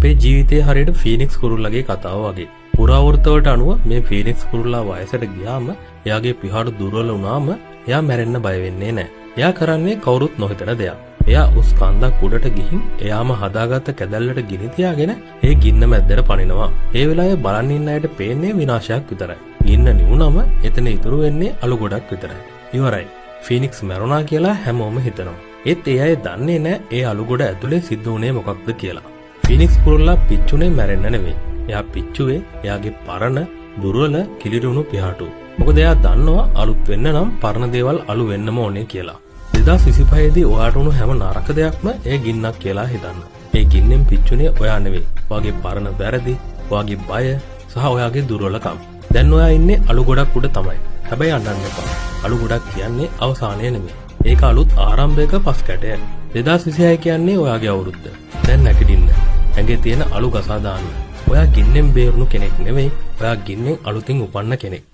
අපේ ජීවිතයේ හරියට ෆීනික්ස් කුරුල්ලගේ කතාව වගේ. පුරාවෘත්තවලට අනුව මේ ෆීනික්ස් කුරුල්ලා වයසට ගියාම එයාගේ පිහාඩු දුර්වල වුණාම එයා මැරෙන්න බය වෙන්නේ නැහැ. එයා කරන්නේ කවුරුත් නොහිතන දෙයක්. එයා උස් කන්දක් උඩට ගිහින් එයාම හදාගත්ත කැදැල්ලට ගිනි තියාගෙන ඒ ගින්න මැද්දට පනිනවා. ඒ වෙලාවේ බලන් ඉන්න අයට පේන්නේ විනාශයක් විතරයි. ගින්න නිවුනම එතන ඉතුරු වෙන්නේ අලු ගොඩක් විතරයි. ඉවරයි. ෆීනික්ස් මැරුණා කියලා හැමෝම හිතනවා. ඒත් ඒ අය දන්නේ නැහැ ඒ අලු ගොඩ ඇතුලේ සිද්ධ වුණේ මොකක්ද කියලා. ෆීනික්ස් කුරුල්ලා පිච්චුනේ මැරෙන්න නෙවෙයි. එයා පිච්චුවේ එයාගේ පරණ දුර්වල කිලිරුණු පිහාටු. මොකද එයා දන්නවා අලුත් වෙන්න නම් පරණ දේවල් අලු වෙන්නම ඕනේ කියලා. 2025 දී ඔයාට උණු හැම නරක දෙයක්ම ඒ ගින්නක් කියලා හිතන්න. ඒ ගින්නෙන් පිච්චුනේ ඔයා නෙවෙයි. ඔයාගේ පරණ වැරදි, ඔයාගේ බය සහ ඔයාගේ දුර්වලකම්. දැන් ඔයා ඉන්නේ අලු ගොඩක් උඩ තමයි. හැබැයි අඬන්න එපා. අලු ගොඩක් කියන්නේ අවසානය නෙමෙයි. ඒක අලුත් ආරම්භයක පස් කැටය. 2026 කියන්නේ ඔයාගේ අවුරුද්ද. දැන් නැගිටින්න. ඇඟේ තියෙන අලු ගසා දාන්න. ඔයා ගින්නෙන් බේරුණු කෙනෙක් නෙවෙයි. ඔයා ගින්නෙන් අලුතින් උපන්න කෙනෙක්.